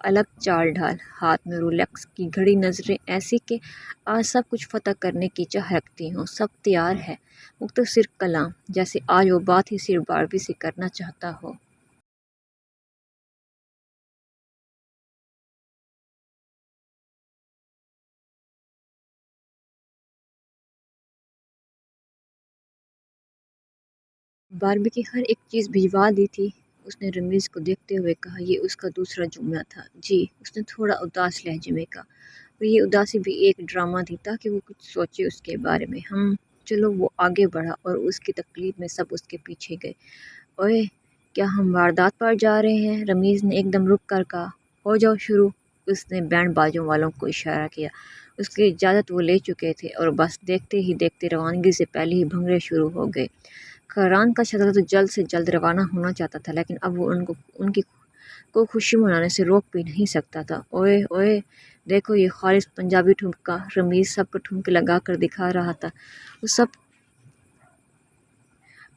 الگ چال ڈھال، ہاتھ میں رولیکس کی گھڑی، نظریں ایسی کہ آج سب کچھ فتح کرنے کی چاہ رکھتی ہوں، سب تیار ہے، مختصر کلام، جیسے آج وہ بات ہی صرف باربی سے کرنا چاہتا ہو۔ باربی کی ہر ایک چیز بھجوا دی تھی، اس نے رمیز کو دیکھتے ہوئے کہا۔ یہ اس کا دوسرا جملہ تھا۔ جی، اس نے تھوڑا اداس لہجے میں کہا، اور یہ اداسی بھی ایک ڈرامہ تھی تاکہ وہ کچھ سوچے اس کے بارے میں۔ چلو، وہ آگے بڑھا اور اس کی تقلید میں سب اس کے پیچھے گئے۔ اوئے، کیا ہم واردات پر جا رہے ہیں؟ رمیز نے ایک دم رک کر کہا۔ ہو جاؤ شروع، اس نے بینڈ باجوں والوں کو اشارہ کیا۔ اس کی اجازت وہ لے چکے تھے اور بس دیکھتے ہی دیکھتے روانگی سے پہلے ہی بھنگڑے شروع ہو گئے۔ کھران کا شہزادہ تو جلد سے جلد روانہ ہونا چاہتا تھا، لیکن اب وہ ان کی کو خوشی منانے سے روک بھی نہیں سکتا تھا۔ اوئے اوئے، دیکھو یہ خالص پنجابی ٹھمکا، رمیز سب کو ٹھمکے لگا کر دکھا رہا تھا۔ وہ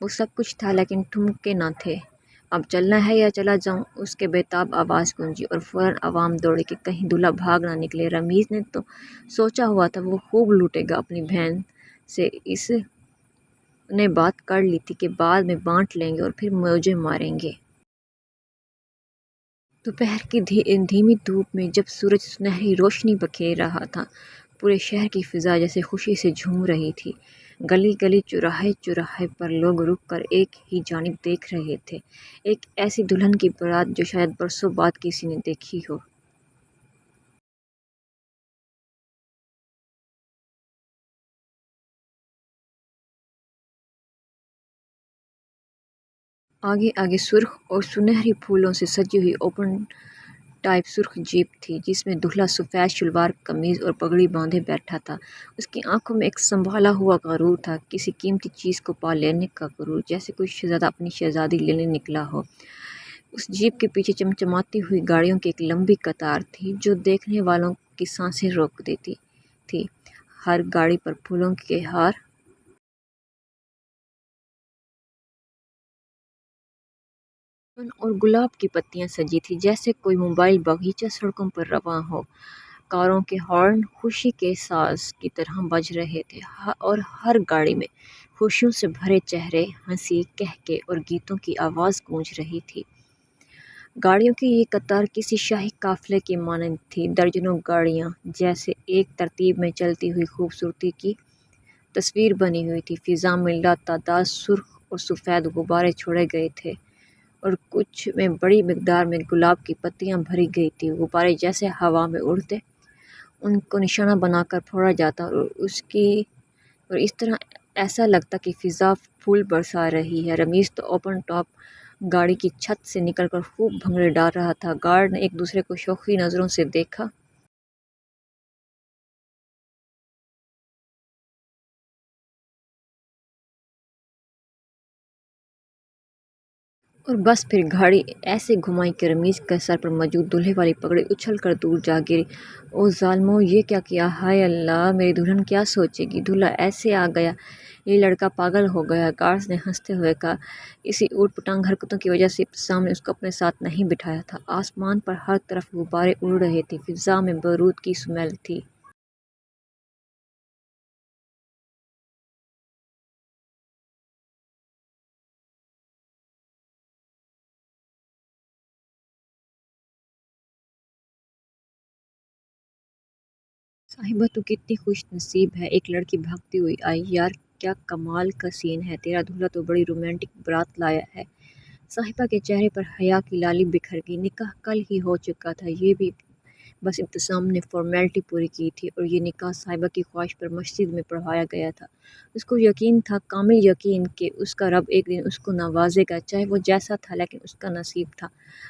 سب کچھ تھا لیکن ٹھمکے نہ تھے۔ اب چلنا ہے یا چلا جاؤں؟ اس کے بےتاب آواز گونجی اور فوراً عوام دوڑے کہ کہیں دلہا بھاگ نہ نکلے۔ رمیز نے تو سوچا ہوا تھا وہ خوب لوٹے گا اپنی بہن سے، اس نے بات کر لی تھی کہ بعد میں بانٹ لیں گے اور پھر موجیں ماریں گے۔ دوپہر کی دھیمی دھوپ میں جب سورج سنہری روشنی بکھیر رہا تھا، پورے شہر کی فضا جیسے خوشی سے جھوم رہی تھی۔ گلی گلی، چوراہے چوراہے پر لوگ رک کر ایک ہی جانب دیکھ رہے تھے، ایک ایسی دلہن کی بارات جو شاید برسوں بعد کسی نے دیکھی ہو۔ آگے آگے سرخ اور سنہری پھولوں سے سجی ہوئی اوپن ٹائپ سرخ جیپ تھی، جس میں دلہا سفید شلوار قمیض اور پگڑی باندھے بیٹھا تھا۔ اس کی آنکھوں میں ایک سنبھالا ہوا غرور تھا، کسی قیمتی چیز کو پا لینے کا غرور، جیسے کوئی شہزادہ اپنی شہزادی لینے نکلا ہو۔ اس جیپ کے پیچھے چمچماتی ہوئی گاڑیوں کی ایک لمبی قطار تھی جو دیکھنے والوں کی سانسیں روک دیتی تھی۔ ہر گاڑی پر پھولوں کے ہار اور گلاب کی پتیاں سجی تھی، جیسے کوئی موبائل باغیچہ سڑکوں پر رواں ہو۔ کاروں کے ہارن خوشی کے ساز کی طرح بج رہے تھے، اور ہر گاڑی میں خوشیوں سے بھرے چہرے، ہنسی، کہکے اور گیتوں کی آواز گونج رہی تھی۔ گاڑیوں کی یہ قطار کسی شاہی قافلے کی مانند تھی، درجنوں گاڑیاں جیسے ایک ترتیب میں چلتی ہوئی خوبصورتی کی تصویر بنی ہوئی تھی۔ فضا میں لا تعداد سرخ اور سفید غبارے چھوڑے گئے تھے، اور کچھ میں بڑی مقدار میں گلاب کی پتیاں بھری گئی تھیں۔ غبارے جیسے ہوا میں اڑتے، ان کو نشانہ بنا کر پھوڑا جاتا اور اس طرح ایسا لگتا کہ فضا پھول برسا رہی ہے۔ رمیز تو اوپن ٹاپ گاڑی کی چھت سے نکل کر خوب بھنگڑے ڈال رہا تھا۔ گارڈ نے ایک دوسرے کو شوخی نظروں سے دیکھا۔ اور بس پھر گاڑی ایسے گھمائی کہ رمیز کے سر پر موجود دولہے والی پگڑی اچھل کر دور جا گری۔ او ظالمو، یہ کیا کیا! ہائے اللہ، میری دلہن کیا سوچے گی! دولہا ایسے آ گیا، یہ لڑکا پاگل ہو گیا، گارڈ نے ہنستے ہوئے کہا۔ اسی اوٹ پٹانگ حرکتوں کی وجہ سے ابتسام نے اس کو اپنے ساتھ نہیں بٹھایا تھا۔ آسمان پر ہر طرف غبارے اڑ رہے تھے، فضا میں بارود کی سمیل تھی۔ صاحبہ تو کتنی خوش نصیب ہے، ایک لڑکی بھاگتی ہوئی آئی۔ یار، کیا کمال کا سین ہے! تیرا دولہا تو بڑی رومانٹک بارات لایا ہے۔ صاحبہ کے چہرے پر حیا کی لالی بکھر گئی۔ نکاح کل ہی ہو چکا تھا، یہ بھی بس ابتسام نے فارمیلٹی پوری کی تھی، اور یہ نکاح صاحبہ کی خواہش پر مسجد میں پڑھوایا گیا تھا۔ اس کو یقین تھا، کامل یقین، کہ اس کا رب ایک دن اس کو نوازے گا، چاہے وہ جیسا تھا، لیکن اس کا نصیب تھا۔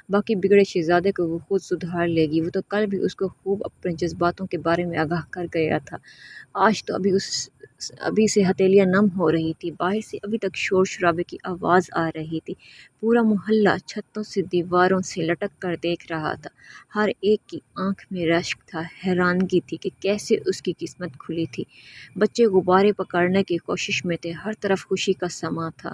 باقی بگڑے شہزادے کو وہ خود سدھار لے گی، وہ تو کل بھی اس کو خوب اپنے جذباتوں کے بارے میں آگاہ کر گیا تھا۔ آج تو ابھی سے ہتھیلیاں نم ہو رہی تھیں، باہر سے ابھی تک شور شرابے کی آواز آ رہی تھی۔ پورا محلہ چھتوں سے دیواروں سے لٹک کر دیکھ رہا تھا۔ ہر ایک کی آنکھ میں رشک تھا، حیرانگی تھی کہ کیسے اس کی قسمت کھلی تھی۔ بچے غبارے پکڑنے کی کوشش میں تھے، ہر طرف خوشی کا سماں تھا۔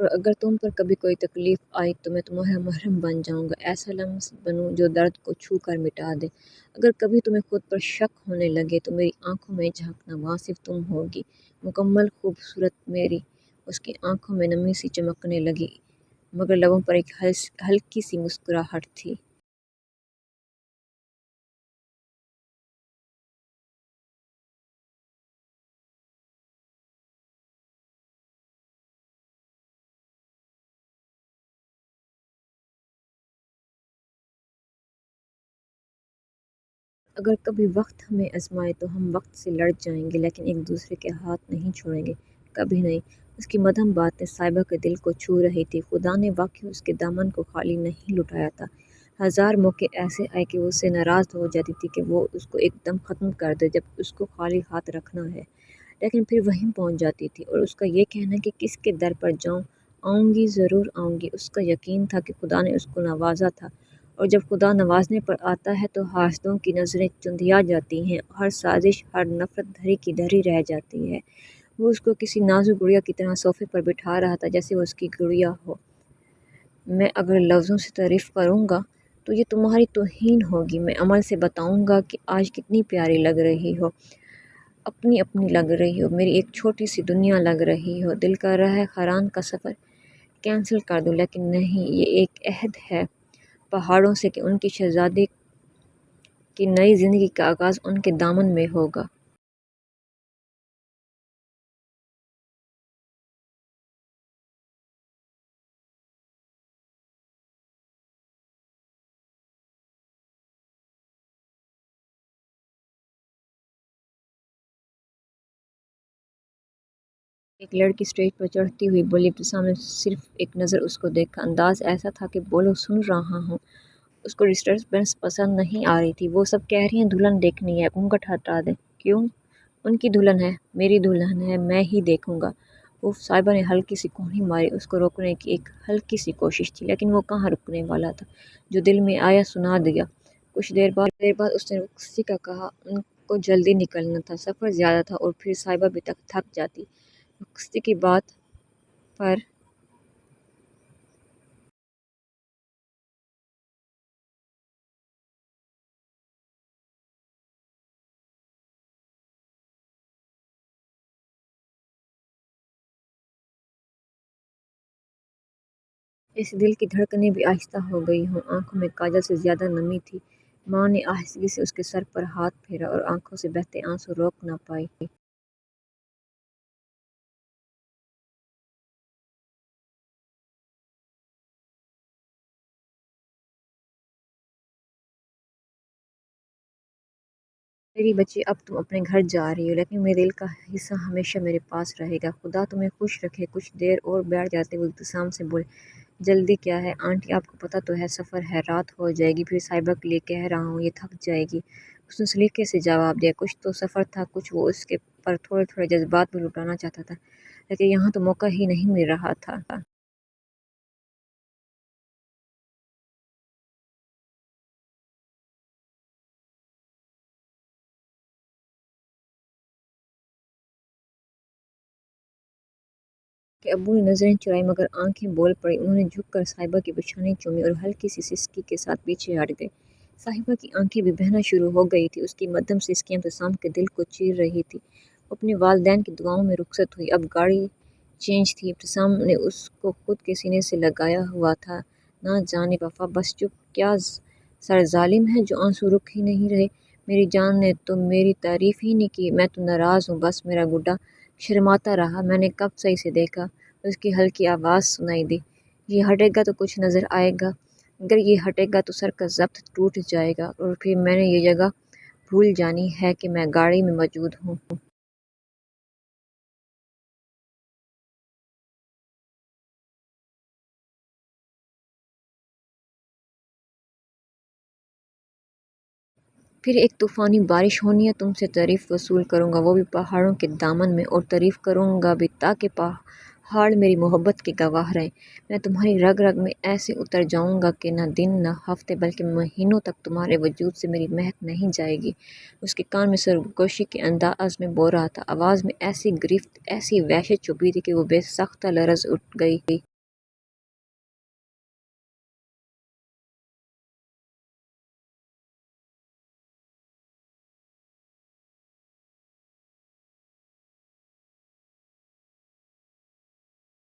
اور اگر تم پر کبھی کوئی تکلیف آئی تو میں تمہارا محرم بن جاؤں گا، ایسا لمس بنوں جو درد کو چھو کر مٹا دے۔ اگر کبھی تمہیں خود پر شک ہونے لگے تو میری آنکھوں میں جھانکنا، وہاں صرف تم ہوگی، مکمل خوبصورت میری۔ اس کی آنکھوں میں نمی سی چمکنے لگی، مگر لبوں پر ایک ہلکی سی مسکراہٹ تھی۔ اگر کبھی وقت ہمیں آزمائے تو ہم وقت سے لڑ جائیں گے، لیکن ایک دوسرے کے ہاتھ نہیں چھوڑیں گے، کبھی نہیں۔ اس کی مدھم باتیں صائبہ کے دل کو چھو رہی تھی۔ خدا نے واقعی اس کے دامن کو خالی نہیں لٹایا تھا۔ ہزار موقع ایسے آئے کہ وہ اس سے ناراض ہو جاتی تھی کہ وہ اس کو ایک دم ختم کر دے جب اس کو خالی ہاتھ رکھنا ہے، لیکن پھر وہیں پہنچ جاتی تھی۔ اور اس کا یہ کہنا کہ کس کے در پر جاؤں، آؤں گی، ضرور آؤں گی، اس کا یقین تھا کہ خدا نے اس کو نوازا تھا، اور جب خدا نوازنے پر آتا ہے تو حاسدوں کی نظریں چندھیا جاتی ہیں، ہر سازش، ہر نفرت دھری کی دھری رہ جاتی ہے۔ وہ اس کو کسی نازک گڑیا کی طرح صوفے پر بٹھا رہا تھا، جیسے وہ اس کی گڑیا ہو۔ میں اگر لفظوں سے تعریف کروں گا تو یہ تمہاری توہین ہوگی، میں عمل سے بتاؤں گا کہ آج کتنی پیاری لگ رہی ہو، اپنی اپنی لگ رہی ہو، میری ایک چھوٹی سی دنیا لگ رہی ہو۔ دل کر رہا ہے خران کا سفر کینسل کر دوں، لیکن نہیں، یہ ایک عہد ہے پہاڑوں سے کہ ان کی شہزادی کی نئی زندگی کا آغاز ان کے دامن میں ہوگا۔ ایک لڑکی اسٹیج پر چڑھتی ہوئی بولی۔ ابتسام نے صرف ایک نظر اس کو دیکھا، انداز ایسا تھا کہ بولو، سن رہا ہوں۔ اس کو ڈسٹربنس پسند نہیں آ رہی تھی۔ وہ سب کہہ رہی ہیں دلہن دیکھنی ہے، گھونگھٹ ہٹا دیں۔ کیوں؟ ان کی دلہن ہے، میری دلہن ہے، میں ہی دیکھوں گا۔ اف، صائبہ نے ہلکی سی کونہی ماری۔ اس کو روکنے کی ایک ہلکی سی کوشش تھی، لیکن وہ کہاں رکنے والا تھا۔ جو دل میں آیا سنا دیا۔ کچھ دیر بعد اس نے رخصتی کا کہا۔ ان کو جلدی نکلنا تھا، سفر زیادہ تھا، اور پھر صائبہ بھی تھک جاتی۔ رخصتی کی بات پر ایسے دل کی دھڑکنیں بھی آہستہ ہو گئی ہوں۔ آنکھوں میں کاجل سے زیادہ نمی تھی۔ ماں نے آہستگی سے اس کے سر پر ہاتھ پھیرا اور آنکھوں سے بہتے آنسو روک نہ پائی۔ میری بچی، اب تم اپنے گھر جا رہی ہو، لیکن میرے دل کا حصہ ہمیشہ میرے پاس رہے گا۔ خدا تمہیں خوش رکھے۔ کچھ دیر اور بیٹھ جاتے ہوئے ابتسام سے بولے۔ جلدی کیا ہے آنٹی، آپ کو پتہ تو ہے سفر ہے، رات ہو جائے گی، پھر صائبہ کے لیے کہہ رہا ہوں، یہ تھک جائے گی۔ اس نے سلیقے سے جواب دیا۔ کچھ تو سفر تھا، کچھ وہ اس کے پر تھوڑے تھوڑے جذبات بھی لٹانا چاہتا تھا، لیکن یہاں تو موقع ہی نہیں مل رہا تھا۔ کہ ابو نے نظریں چرائیں مگر آنکھیں بول پڑیں۔ انہوں نے جھک کر صائبہ کی پیشانی چومی اور ہلکی سی سسکی کے ساتھ پیچھے ہٹ گئے۔ صائبہ کی آنکھیں بھی بہنا شروع ہو گئی تھیں۔ اس کی مدھم سسکیاں ابتسام کے دل کو چیر رہی تھیں۔ وہ اپنے والدین کی دعاؤں میں رخصت ہوئی۔ اب گاڑی چینج تھی۔ ابتسام نے اس کو خود کے سینے سے لگایا ہوا تھا۔ نہ جانے وفا، بس چپ، کیا سر ظالم ہے جو آنسو رک ہی نہیں رہے۔ میری جان نے تو میری تعریف ہی نہیں کی، میں تو ناراض ہوں بس۔ میرا گڈا شرماتا رہا۔ میں نے کب صحیح سے دیکھا۔ اس کی ہلکی آواز سنائی دی۔ یہ ہٹے گا تو کچھ نظر آئے گا، اگر یہ ہٹے گا تو سر کا ضبط ٹوٹ جائے گا، اور پھر میں نے یہ جگہ بھول جانی ہے کہ میں گاڑی میں موجود ہوں۔ پھر ایک طوفانی بارش ہونی ہے، تم سے تعریف وصول کروں گا، وہ بھی پہاڑوں کے دامن میں، اور تعریف کروں گا بھی تاکہ پہاڑ میری محبت کے گواہ رہیں۔ میں تمہاری رگ رگ میں ایسے اتر جاؤں گا کہ نہ دن نہ ہفتے بلکہ مہینوں تک تمہارے وجود سے میری مہک نہیں جائے گی۔ اس کے کان میں سرگوشی کے انداز میں بول رہا تھا، آواز میں ایسی گرفت، ایسی وحشت چھپی تھی کہ وہ بے ساختہ لرز اٹھ گئی۔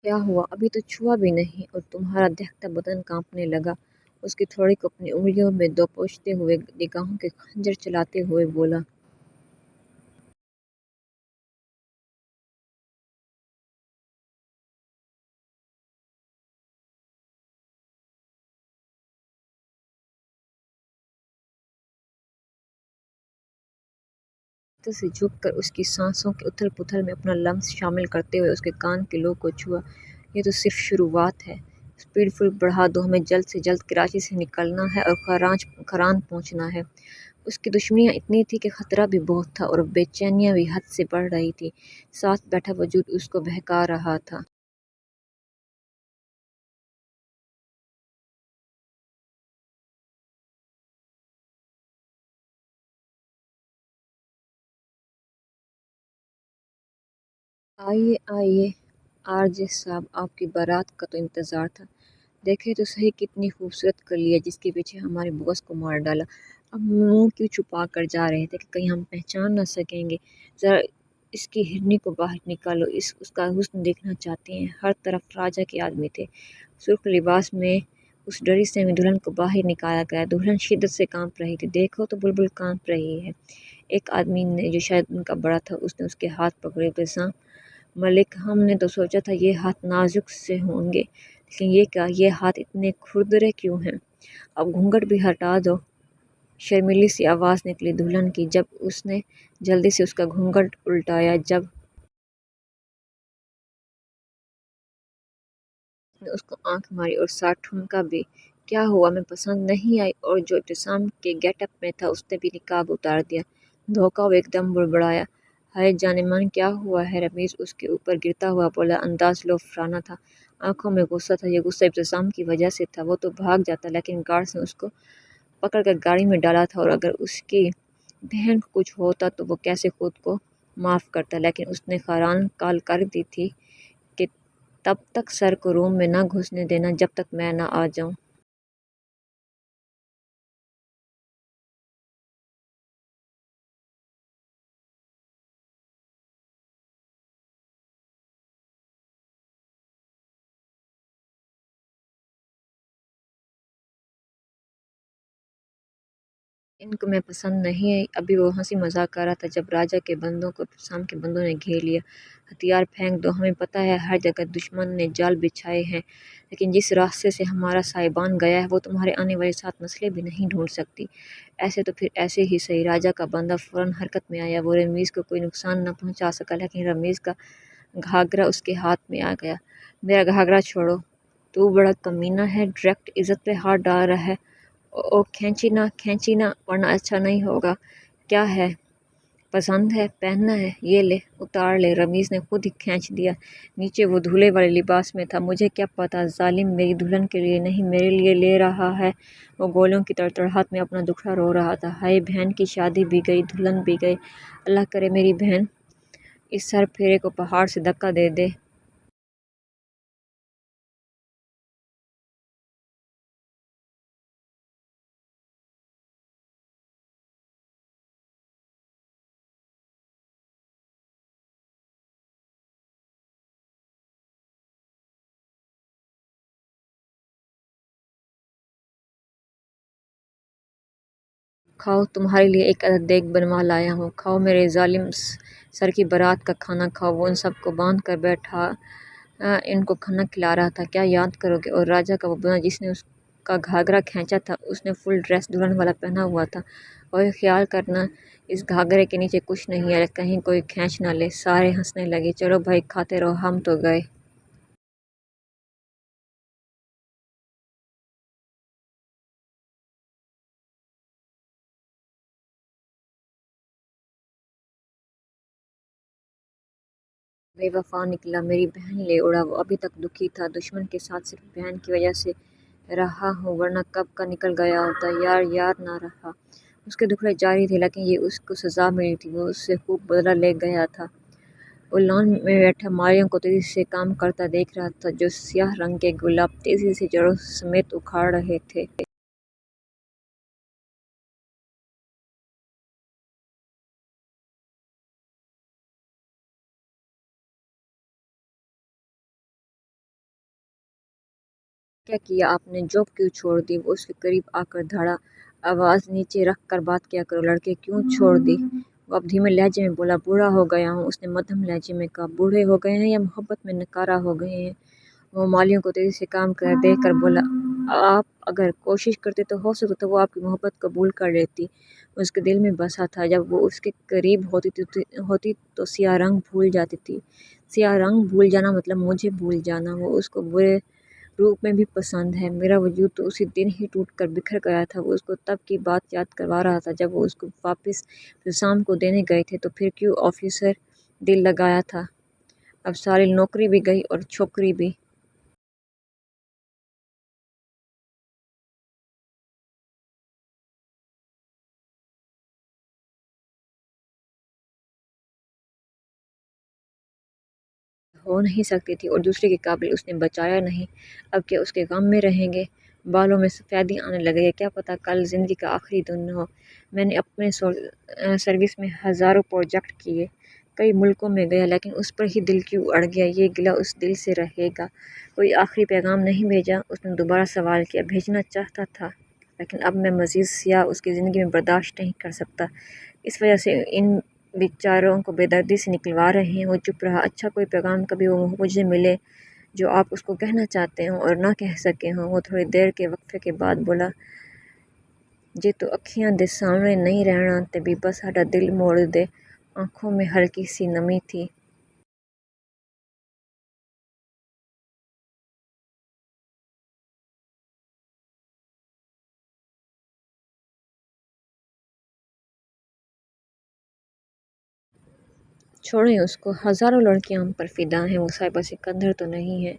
کیا ہوا؟ ابھی تو چھوا بھی نہیں اور تمہارا دہتا بدن کانپنے لگا۔ اس کی تھوڑی کو اپنی انگلیوں میں دبوچتے ہوئے نگاہوں کے خنجر چلاتے ہوئے بولا۔ تو سے جھک کر اس کی سانسوں کے اتھل پتھل میں اپنا لمس شامل کرتے ہوئے اس کے کان کے لوب کو چھوا۔ یہ تو صرف شروعات ہے۔ اسپیڈ فل بڑھا دو، ہمیں جلد سے جلد کراچی سے نکلنا ہے اور کھران پہنچنا ہے۔ اس کی دشمنیاں اتنی تھی کہ خطرہ بھی بہت تھا اور بے چینیاں بھی حد سے بڑھ رہی تھی۔ ساتھ بیٹھا وجود اس کو بہکا رہا تھا۔ آئیے آئیے آر جے صاحب، آپ کی بارات کا تو انتظار تھا۔ دیکھے تو صحیح کتنی خوبصورت کلی ہے جس کے پیچھے ہمارے بوس کو مار ڈالا۔ اب منہ کیوں چھپا کر جا رہے تھے کہ کہیں ہم پہچان نہ سکیں گے؟ ذرا اس کی ہرنی کو باہر نکالو، اس کا حسن دیکھنا چاہتے ہیں۔ ہر طرف راجا کے آدمی تھے۔ سرخ لباس میں اس ڈری سے میں دلہن کو باہر نکالا گیا۔ دلہن شدت سے کانپ رہی تھی۔ دیکھو تو بلبل کانپ رہی ہے۔ ایک آدمی نے جو شاید ان کا بڑا تھا، اس نے اس کے ہاتھ پکڑے۔ پیساں ملک، ہم نے تو سوچا تھا یہ ہاتھ نازک سے ہوں گے، لیکن یہ کیا، یہ ہاتھ اتنے کھردرے کیوں ہیں؟ اب گھونگھٹ بھی ہٹا دو۔ شرمیلی سی آواز نکلی دلہن کی جب اس نے جلدی سے اس کا گھونگھٹ الٹایا۔ جب اس نے اس کو آنکھ ماری اور ساتھ ٹھمکا بھی۔ کیا ہوا؟ میں پسند نہیں آئی؟ اور جو ابتسام کے گیٹ اپ میں تھا اس نے بھی نقاب اتار دیا۔ دھوکا وہ ایک دم بڑبڑایا۔ ہائے جان من، کیا ہوا ہے؟ رمیز اس کے اوپر گرتا ہوا بولا۔ انداز لوفرانہ تھا، آنکھوں میں غصہ تھا۔ یہ غصہ ابتسام کی وجہ سے تھا۔ وہ تو بھاگ جاتا لیکن گارڈز نے اس کو پکڑ کر گاڑی میں ڈالا تھا، اور اگر اس کی بہن کو کچھ ہوتا تو وہ کیسے خود کو معاف کرتا، لیکن اس نے خاران کال کر دی تھی کہ تب تک سر کو روم میں نہ گھسنے دینا جب تک میں نہ آ جاؤں۔ ان کو میں پسند نہیں آئی۔ ابھی وہ ہنسی مذاق کر رہا تھا جب راجا کے بندوں کو ابتسام کے بندوں نے گھیر لیا۔ ہتھیار پھینک دو، ہمیں پتہ ہے ہر جگہ دشمن نے جال بچھائے ہیں، لیکن جس راستے سے ہمارا صاحبان گیا ہے وہ تمہارے آنے والے 7 مسئلے بھی نہیں ڈھونڈ سکتی۔ ایسے تو پھر ایسے ہی صحیح۔ راجا کا بندہ فوراً حرکت میں آیا۔ وہ رمیز کو کوئی نقصان نہ پہنچا سکا، لیکن رمیز کا گھاگرا اس کے ہاتھ میں آ گیا۔ میرا گھاگرا چھوڑو، تو بڑا کمینہ ہے، ڈائریکٹ عزت پہ ہاتھ ڈال رہا ہے۔ او کھینچی نہ ورنہ اچھا نہیں ہوگا۔ کیا ہے؟ پسند ہے؟ پہننا ہے؟ یہ لے، اتار لے۔ رمیز نے خود ہی کھینچ دیا۔ نیچے وہ دھلے والے لباس میں تھا۔ مجھے کیا پتا، ظالم میری دلہن کے لیے نہیں میرے لیے لے رہا ہے۔ وہ گولیوں کی تڑتڑاہٹ میں اپنا دکھڑا رو رہا تھا۔ ہائے بہن کی شادی بھی گئی، دلہن بھی گئی، اللہ کرے میری بہن اس سر پھیرے کو پہاڑ سے دھکا دے دے۔ کھاؤ، تمہارے لیے ایک عدد دیگ بنوا لایا ہوں، کھاؤ میرے ظالم سر کی بارات کا کھانا کھاؤ۔ وہ ان سب کو باندھ کر بیٹھا ان کو کھانا کھلا رہا تھا۔ کیا یاد کرو گے؟ اور راجا کا وہ بندہ جس نے اس کا گھاگرا کھینچا تھا، اس نے فل ڈریس دلہن والا پہنا ہوا تھا۔ اور خیال کرنا اس گھاگرے کے نیچے کچھ نہیں ہے، کہیں کوئی کھینچ نہ لے۔ سارے ہنسنے لگے۔ چلو بھائی کھاتے رہو، ہم تو گئے۔ بے وفا نکلا، میری بہن لے اڑا۔ وہ ابھی تک دکھی تھا۔ دشمن کے ساتھ صرف بہن کی وجہ سے رہا ہوں، ورنہ کب کا نکل گیا ہوتا۔ یار یار نہ رہا۔ اس کے دکھڑے جاری تھے، لیکن یہ اس کو سزا ملی تھی۔ وہ اس سے خوب بدلہ لے گیا تھا۔ وہ لان میں بیٹھا مالیوں کو تیزی سے کام کرتا دیکھ رہا تھا، جو سیاہ رنگ کے گلاب تیزی سے جڑوں سمیت اکھاڑ رہے تھے۔ کیا کیا آپ نے؟ جاب کیوں چھوڑ دی؟ وہ اس کے قریب آ کر دھڑا، آواز نیچے رکھ کر بات کیا کرو، لڑکے کیوں چھوڑ دی؟ وہ اب دھیمے لہجے میں بولا، بوڑھا ہو گیا ہوں۔ اس نے مدھم لہجے میں کہا، بوڑھے ہو گئے ہیں یا محبت میں نکارا ہو گئے ہیں؟ وہ مالیوں کو تیزی سے کام کر دیکھ کر بولا، آپ اگر کوشش کرتے تو ہو سکتا تو وہ آپ کی محبت قبول کر لیتی۔ اس کے دل میں بسا تھا، جب وہ اس کے قریب ہوتی تو سیاہ رنگ بھول جاتی تھی۔ سیاہ رنگ بھول جانا مطلب مجھے بھول جانا۔ وہ اس کو برے روپ میں بھی پسند ہے۔ میرا وجود تو اسی دن ہی ٹوٹ کر بکھر گیا تھا۔ وہ اس کو تب کی بات یاد کروا رہا تھا جب وہ اس کو واپس الزام کو دینے گئے تھے، تو پھر کیوں آفیسر دل لگایا تھا؟ اب ساری نوکری بھی گئی اور چھوکری بھی۔ ہو نہیں سکتی تھی اور دوسرے کے قابل اس نے بچایا نہیں۔ اب کیا اس کے غم میں رہیں گے؟ بالوں میں سفیدی آنے لگے گی۔ کیا پتہ کل زندگی کا آخری دن ہو۔ میں نے اپنے سروس میں ہزاروں پروجیکٹ کیے، کئی ملکوں میں گیا، لیکن اس پر ہی دل کیوں اڑ گیا؟ یہ گلہ اس دل سے رہے گا۔ کوئی آخری پیغام نہیں بھیجا؟ اس نے دوبارہ سوال کیا۔ بھیجنا چاہتا تھا، لیکن اب میں مزید سیاہ اس کی زندگی میں برداشت نہیں کر سکتا۔ اس وجہ سے ان بیچاروں کو بے دردی سے نکلوا رہے ہیں۔ وہ چپ رہا۔ اچھا، کوئی پیغام کبھی وہ مجھے ملے جو آپ اس کو کہنا چاہتے ہوں اور نہ کہہ سکے ہوں۔ وہ تھوڑی دیر کے وقفے کے بعد بولا، جے تو اکھیاں دے سامنے نہیں رہنا تے بیبا ساڈا دل موڑ دے۔ آنکھوں میں ہلکی سی نمی تھی۔ چھوڑیں اس کو، ہزاروں لڑکیاں ہم پر فدا ہیں، وہ صاحبہ سکندر تو نہیں ہے۔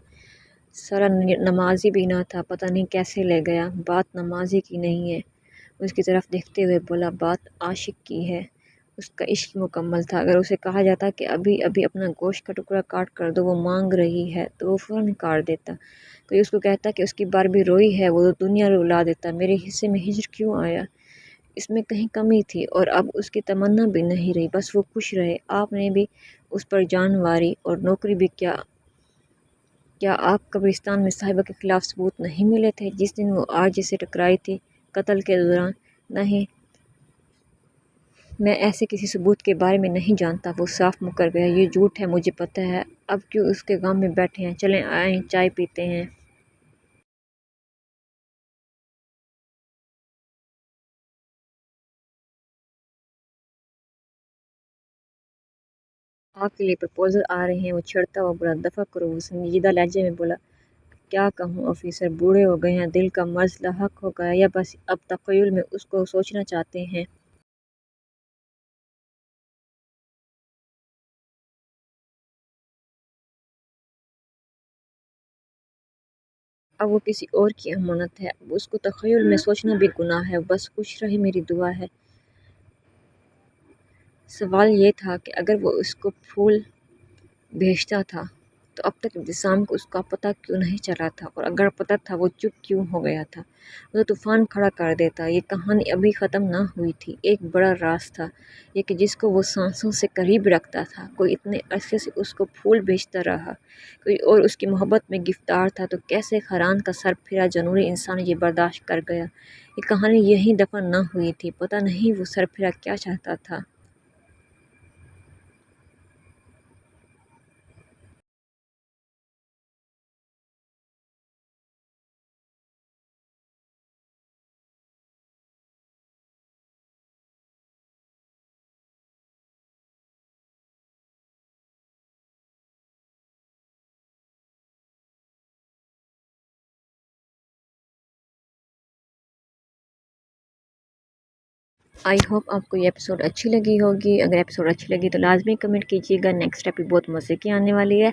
سارا نمازی بھی نہ تھا، پتہ نہیں کیسے لے گیا۔ بات نمازی کی نہیں ہے۔ اس کی طرف دیکھتے ہوئے بولا، بات عاشق کی ہے۔ اس کا عشق مکمل تھا۔ اگر اسے کہا جاتا کہ ابھی ابھی اپنا گوشت کا ٹکڑا کاٹ کر دو، وہ مانگ رہی ہے، تو وہ فوراً کاٹ دیتا۔ کوئی اس کو کہتا کہ اس کی باربی روئی ہے، وہ دنیا رلا دیتا۔ میرے حصے میں ہجر کیوں آیا؟ اس میں کہیں کمی تھی، اور اب اس کی تمنا بھی نہیں رہی، بس وہ خوش رہے۔ آپ نے بھی اس پر جان واری اور نوکری بھی کیا آپ قبرستان میں صاحبہ کے خلاف ثبوت نہیں ملے تھے جس دن وہ آرجے سے ٹکرائی تھی قتل کے دوران؟ نہیں، میں ایسے کسی ثبوت کے بارے میں نہیں جانتا۔ وہ صاف مکر گیا، یہ جھوٹ ہے، مجھے پتہ ہے۔ اب کیوں اس کے غم میں بیٹھے ہیں؟ چلیں آئیں چائے پیتے ہیں۔ آپ کے لیے پرپوزل آ رہے ہیں۔ وہ چھڑتا ہوا بولا، دفع کرو۔ وہ سنجیدہ لہجے میں بولا، کیا کہوں آفیسر، بوڑھے ہو گئے ہیں، دل کا مرض لاحق ہو گیا، یا بس اب تخیل میں اس کو سوچنا چاہتے ہیں؟ اب وہ کسی اور کی امانت ہے، اب اس کو تخیل میں سوچنا بھی گناہ ہے۔ بس خوش رہے، میری دعا ہے۔ سوال یہ تھا کہ اگر وہ اس کو پھول بھیجتا تھا تو اب تک ابتسام کو اس کا پتہ کیوں نہیں چلا تھا، اور اگر پتہ تھا وہ چپ کیوں ہو گیا تھا؟ وہ تو طوفان کھڑا کر دیتا۔ یہ کہانی ابھی ختم نہ ہوئی تھی۔ ایک بڑا راز تھا یہ کہ جس کو وہ سانسوں سے قریب رکھتا تھا، کوئی اتنے عرصے سے اس کو پھول بھیجتا رہا، کوئی اور اس کی محبت میں گرفتار تھا، تو کیسے حیران کا سر پھرا جنونی انسان یہ برداشت کر گیا؟ یہ کہانی یہیں دفن نہ ہوئی تھی۔ پتہ نہیں وہ سر پھرا کیا چاہتا تھا۔ آئی ہوپ آپ کو یہ ایپیسوڈ اچھی لگی ہوگی۔ اگر ایپیسوڈ اچھی لگی تو لازمی کمنٹ کیجیے گا۔ نیکسٹ ایپی بہت مزے کی آنے والی ہے،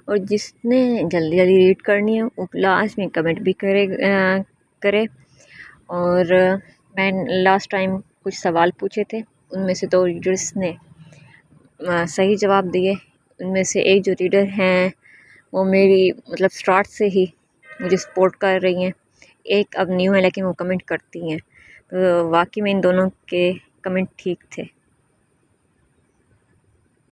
اور جس نے جلدی جلدی ریڈ کرنی ہے وہ لازمی کمنٹ بھی کرے۔ اور میں لاسٹ ٹائم کچھ سوال پوچھے تھے، ان میں سے 2 ریڈرس نے صحیح جواب دیے۔ ان میں سے ایک جو ریڈر ہیں وہ میری مطلب سٹارٹ سے ہی مجھے سپورٹ کر رہی ہیں، ایک اب نیو ہے لیکن وہ کمنٹ کرتی ہیں، تو واقعی میں ان دونوں کے کمنٹ ٹھیک تھے۔